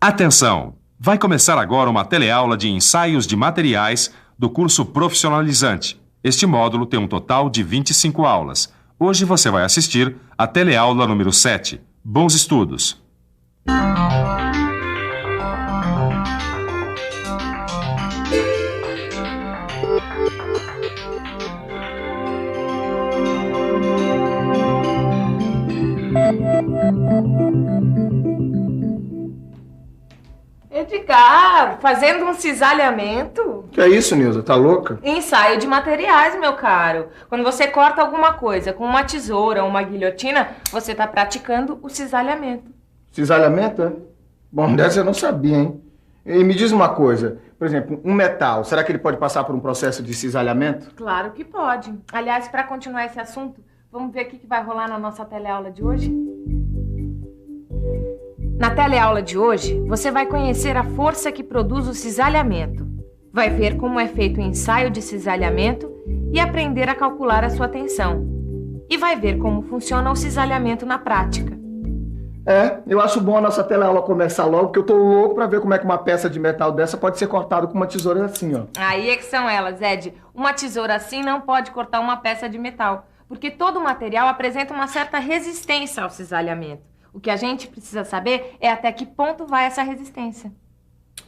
Atenção! Vai começar agora uma teleaula de ensaios de materiais do curso profissionalizante. Este módulo tem um total de 25 aulas. Hoje você vai assistir a teleaula número 7. Bons estudos! Edgar, fazendo um cisalhamento? Que é isso, Nilza? Tá louca? Ensaio de materiais, meu caro. Quando você corta alguma coisa com uma tesoura ou uma guilhotina, você tá praticando o cisalhamento. Cisalhamento, é? Bom, dessa eu não sabia, hein? E me diz uma coisa, por exemplo, um metal, será que ele pode passar por um processo de cisalhamento? Claro que pode. Aliás, para continuar esse assunto, vamos ver o que vai rolar na nossa teleaula de hoje? Na teleaula de hoje, você vai conhecer a força que produz o cisalhamento. Vai ver como é feito o ensaio de cisalhamento e aprender a calcular a sua tensão. E vai ver como funciona o cisalhamento na prática. Eu acho bom a nossa teleaula começar logo, porque eu tô louco pra ver como é que uma peça de metal dessa pode ser cortada com uma tesoura assim, ó. Aí é que são elas, Ed. Uma tesoura assim não pode cortar uma peça de metal, porque todo material apresenta uma certa resistência ao cisalhamento. O que a gente precisa saber é até que ponto vai essa resistência.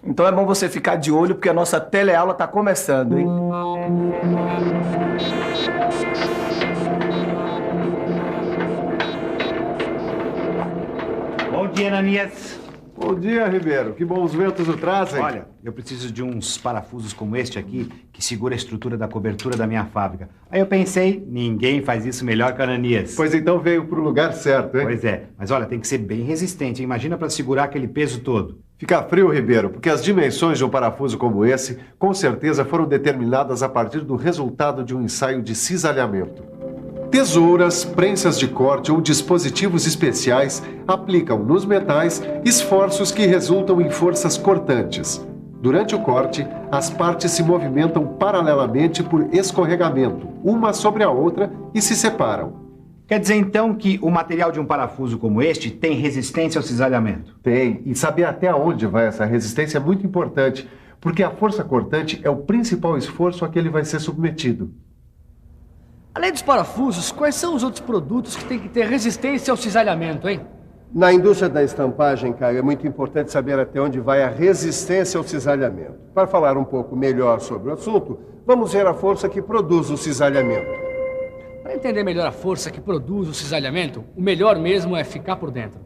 Então é bom você ficar de olho, porque a nossa teleaula tá começando, hein? Bom dia, Ananias. Bom dia, Ribeiro. Que bons ventos o trazem. Olha, eu preciso de uns parafusos como este aqui, que segura a estrutura da cobertura da minha fábrica. Aí eu pensei, ninguém faz isso melhor que o Ananias. Pois então veio pro lugar certo, hein? Pois é, mas olha, tem que ser bem resistente. Imagina para segurar aquele peso todo. Fica frio, Ribeiro, porque as dimensões de um parafuso como esse, com certeza foram determinadas a partir do resultado de um ensaio de cisalhamento. Tesouras, prensas de corte ou dispositivos especiais aplicam nos metais esforços que resultam em forças cortantes. Durante o corte, as partes se movimentam paralelamente por escorregamento, uma sobre a outra, e se separam. Quer dizer, então, que o material de um parafuso como este tem resistência ao cisalhamento? Tem, e saber até onde vai essa resistência é muito importante, porque a força cortante é o principal esforço a que ele vai ser submetido. Além dos parafusos, quais são os outros produtos que têm que ter resistência ao cisalhamento, hein? Na indústria da estampagem, Caio, é muito importante saber até onde vai a resistência ao cisalhamento. Para falar um pouco melhor sobre o assunto, vamos ver a força que produz o cisalhamento. Para entender melhor a força que produz o cisalhamento, o melhor mesmo é ficar por dentro.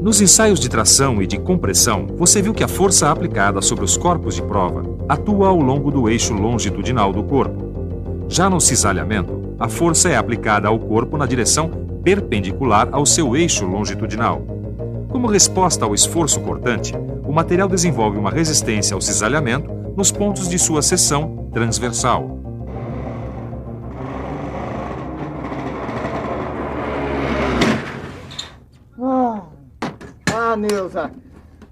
Nos ensaios de tração e de compressão, você viu que a força aplicada sobre os corpos de prova atua ao longo do eixo longitudinal do corpo. Já no cisalhamento, a força é aplicada ao corpo na direção perpendicular ao seu eixo longitudinal. Como resposta ao esforço cortante, o material desenvolve uma resistência ao cisalhamento nos pontos de sua seção transversal. Nilza,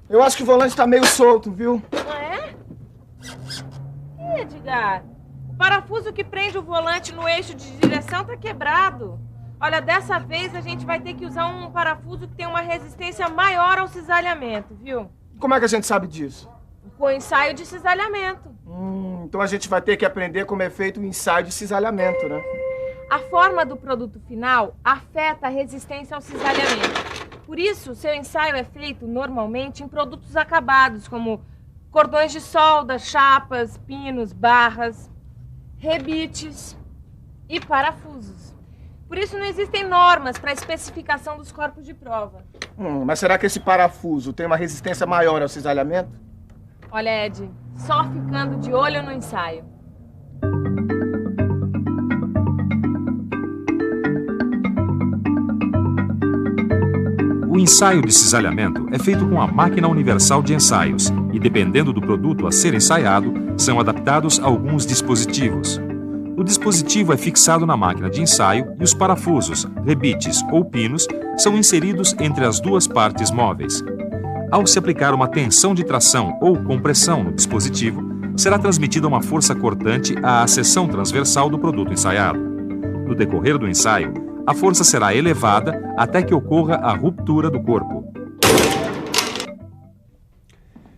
eu acho que o volante tá meio solto, viu? Ah, é? Edgar, o parafuso que prende o volante no eixo de direção tá quebrado. Olha, dessa vez a gente vai ter que usar um parafuso que tem uma resistência maior ao cisalhamento, viu? Como é que a gente sabe disso? Com o ensaio de cisalhamento. Então a gente vai ter que aprender como é feito o ensaio de cisalhamento, né? A forma do produto final afeta a resistência ao cisalhamento. Por isso, seu ensaio é feito normalmente em produtos acabados, como cordões de solda, chapas, pinos, barras, rebites e parafusos. Por isso, não existem normas para a especificação dos corpos de prova. Mas será que esse parafuso tem uma resistência maior ao cisalhamento? Olha, Ed, só ficando de olho no ensaio. O ensaio de cisalhamento é feito com a máquina universal de ensaios e, dependendo do produto a ser ensaiado, são adaptados alguns dispositivos. O dispositivo é fixado na máquina de ensaio e os parafusos, rebites ou pinos são inseridos entre as duas partes móveis. Ao se aplicar uma tensão de tração ou compressão no dispositivo, será transmitida uma força cortante à seção transversal do produto ensaiado. No decorrer do ensaio, a força será elevada até que ocorra a ruptura do corpo.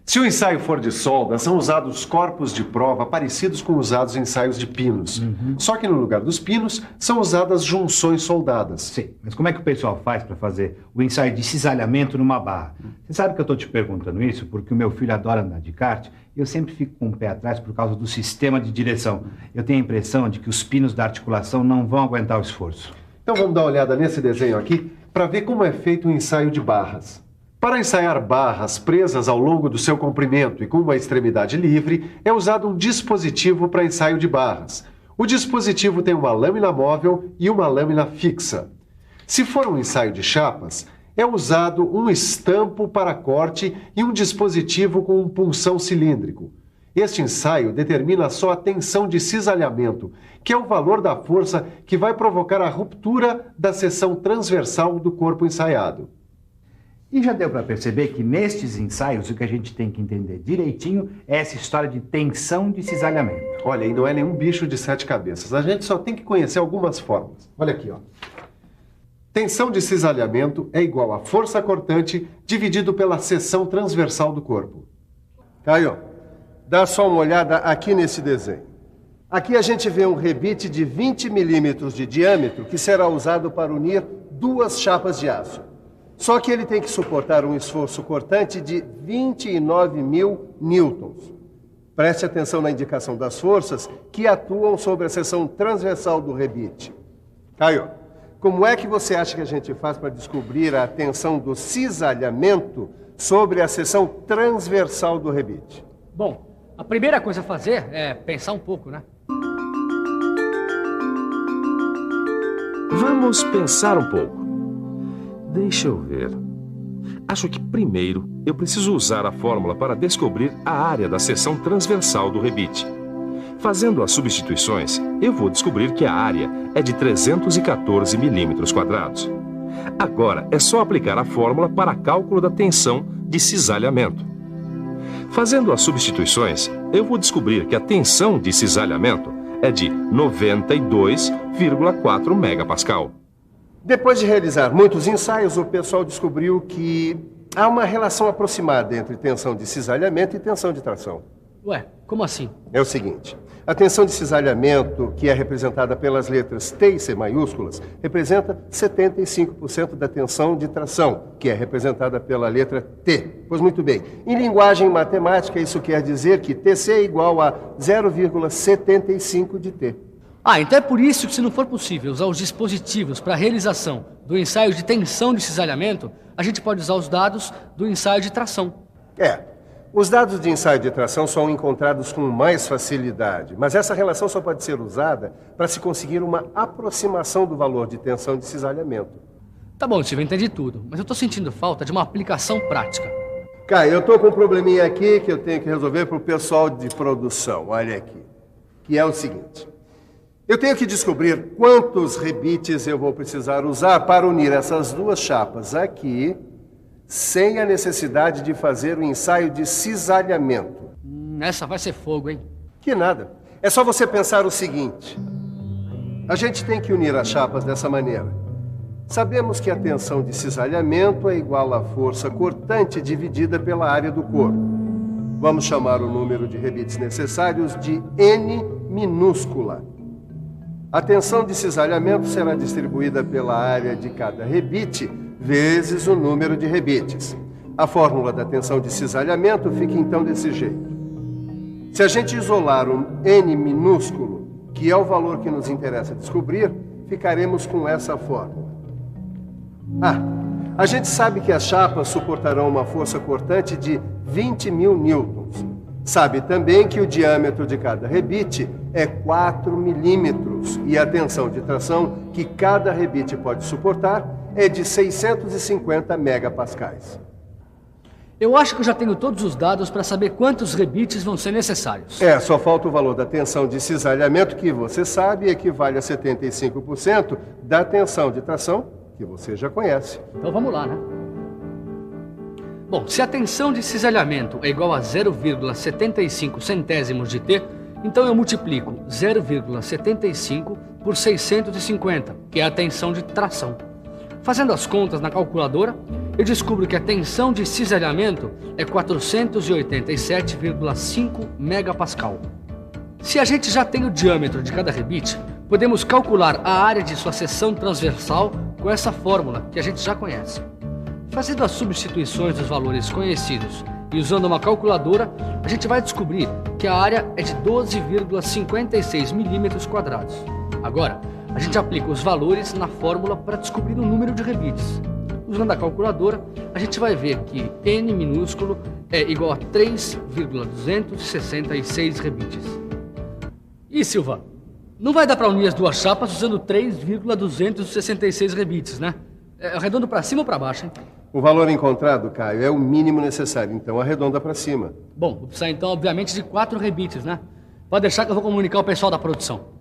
Se o ensaio for de solda, são usados corpos de prova parecidos com usados em ensaios de pinos. Só que no lugar dos pinos, são usadas junções soldadas. Sim, mas como é que o pessoal faz para fazer o ensaio de cisalhamento numa barra? Você sabe que eu estou te perguntando isso porque o meu filho adora andar de kart e eu sempre fico com o pé atrás por causa do sistema de direção. Eu tenho a impressão de que os pinos da articulação não vão aguentar o esforço. Então vamos dar uma olhada nesse desenho aqui para ver como é feito o ensaio de barras. Para ensaiar barras presas ao longo do seu comprimento e com uma extremidade livre, é usado um dispositivo para ensaio de barras. O dispositivo tem uma lâmina móvel e uma lâmina fixa. Se for um ensaio de chapas, é usado um estampo para corte e um dispositivo com um punção cilíndrico. Este ensaio determina só a tensão de cisalhamento, que é o valor da força que vai provocar a ruptura da seção transversal do corpo ensaiado. E já deu para perceber que nestes ensaios o que a gente tem que entender direitinho é essa história de tensão de cisalhamento. Olha, e não é nenhum bicho de 7 cabeças. A gente só tem que conhecer algumas fórmulas. Olha aqui, ó. Tensão de cisalhamento é igual a força cortante dividido pela seção transversal do corpo. Caio, dá só uma olhada aqui nesse desenho. Aqui a gente vê um rebite de 20 milímetros de diâmetro que será usado para unir duas chapas de aço. Só que ele tem que suportar um esforço cortante de 29.000 newtons. Preste atenção na indicação das forças que atuam sobre a seção transversal do rebite. Caio, como é que você acha que a gente faz para descobrir a tensão do cisalhamento sobre a seção transversal do rebite? Bom, a primeira coisa a fazer é pensar um pouco, né? Vamos pensar um pouco. Deixa eu ver. Acho que primeiro eu preciso usar a fórmula para descobrir a área da seção transversal do rebite. Fazendo as substituições, eu vou descobrir que a área é de 314 milímetros quadrados. Agora é só aplicar a fórmula para cálculo da tensão de cisalhamento. Fazendo as substituições, eu vou descobrir que a tensão de cisalhamento é de 92,4 megapascal. Depois de realizar muitos ensaios, o pessoal descobriu que há uma relação aproximada entre tensão de cisalhamento e tensão de tração. Ué, como assim? É o seguinte, a tensão de cisalhamento, que é representada pelas letras T e C maiúsculas, representa 75% da tensão de tração, que é representada pela letra T. Pois muito bem, em linguagem matemática, isso quer dizer que TC é igual a 0,75 de T. Ah, então é por isso que, se não for possível usar os dispositivos para a realização do ensaio de tensão de cisalhamento, a gente pode usar os dados do ensaio de tração. Os dados de ensaio de tração são encontrados com mais facilidade, mas essa relação só pode ser usada para se conseguir uma aproximação do valor de tensão de cisalhamento. Tá bom, Steve, eu entendi tudo, mas eu tô sentindo falta de uma aplicação prática. Caio, eu tô com um probleminha aqui que eu tenho que resolver pro pessoal de produção, olha aqui, que é o seguinte. Eu tenho que descobrir quantos rebites eu vou precisar usar para unir essas duas chapas aqui, sem a necessidade de fazer o ensaio de cisalhamento. Essa vai ser fogo, hein? Que nada. É só você pensar o seguinte. A gente tem que unir as chapas dessa maneira. Sabemos que a tensão de cisalhamento é igual à força cortante dividida pela área do corpo. Vamos chamar o número de rebites necessários de N minúscula. A tensão de cisalhamento será distribuída pela área de cada rebite vezes o número de rebites. A fórmula da tensão de cisalhamento fica então desse jeito. Se a gente isolar um N minúsculo, que é o valor que nos interessa descobrir, ficaremos com essa fórmula. A gente sabe que as chapas suportarão uma força cortante de 20.000 newtons. Sabe também que o diâmetro de cada rebite é 4 milímetros e a tensão de tração que cada rebite pode suportar é de 650 megapascais. Eu acho que eu já tenho todos os dados para saber quantos rebites vão ser necessários. Só falta o valor da tensão de cisalhamento, que você sabe equivale a 75% da tensão de tração, que você já conhece. Então vamos lá, né? Bom, se a tensão de cisalhamento é igual a 0,75 centésimos de T, então eu multiplico 0,75 por 650, que é a tensão de tração. Fazendo as contas na calculadora, eu descubro que a tensão de cisalhamento é 487,5 megapascal. Se a gente já tem o diâmetro de cada rebite, podemos calcular a área de sua seção transversal com essa fórmula que a gente já conhece. Fazendo as substituições dos valores conhecidos e usando uma calculadora, a gente vai descobrir que a área é de 12,56 milímetros quadrados. Agora, a gente aplica os valores na fórmula para descobrir o número de rebites. Usando a calculadora, a gente vai ver que n minúsculo é igual a 3,266 rebites. E Silva, não vai dar para unir as duas chapas usando 3,266 rebites, né? Arredondo para cima ou para baixo, hein? O valor encontrado, Caio, é o mínimo necessário, então arredonda para cima. Bom, vou precisar então, obviamente, de 4 rebites, né? Pode deixar que eu vou comunicar ao pessoal da produção.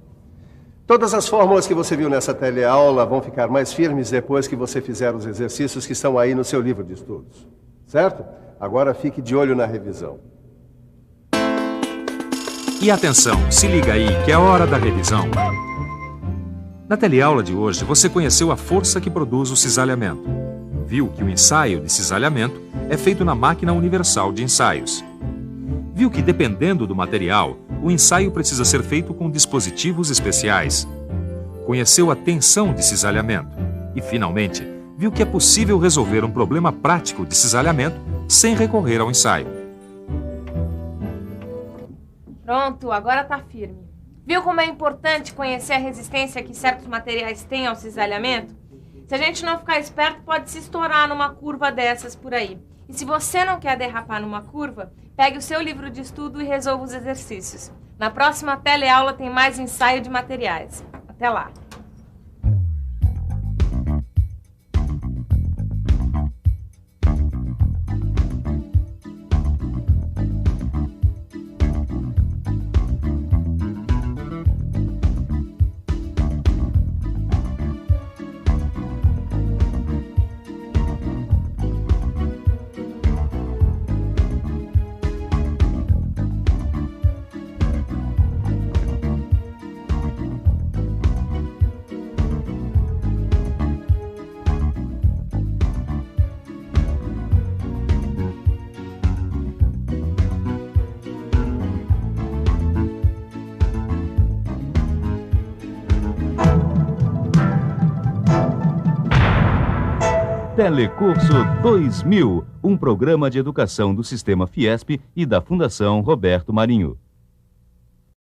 Todas as fórmulas que você viu nessa teleaula vão ficar mais firmes depois que você fizer os exercícios que estão aí no seu livro de estudos. Certo? Agora fique de olho na revisão. E atenção, se liga aí que é hora da revisão. Na teleaula de hoje, você conheceu a força que produz o cisalhamento. Viu que o ensaio de cisalhamento é feito na máquina universal de ensaios. Viu que, dependendo do material, o ensaio precisa ser feito com dispositivos especiais. Conheceu a tensão de cisalhamento. E, finalmente, viu que é possível resolver um problema prático de cisalhamento sem recorrer ao ensaio. Pronto, agora tá firme. Viu como é importante conhecer a resistência que certos materiais têm ao cisalhamento? Se a gente não ficar esperto, pode se estourar numa curva dessas por aí. E se você não quer derrapar numa curva, pegue o seu livro de estudo e resolva os exercícios. Na próxima teleaula tem mais ensaio de materiais. Até lá! Telecurso 2000, um programa de educação do Sistema Fiesp e da Fundação Roberto Marinho.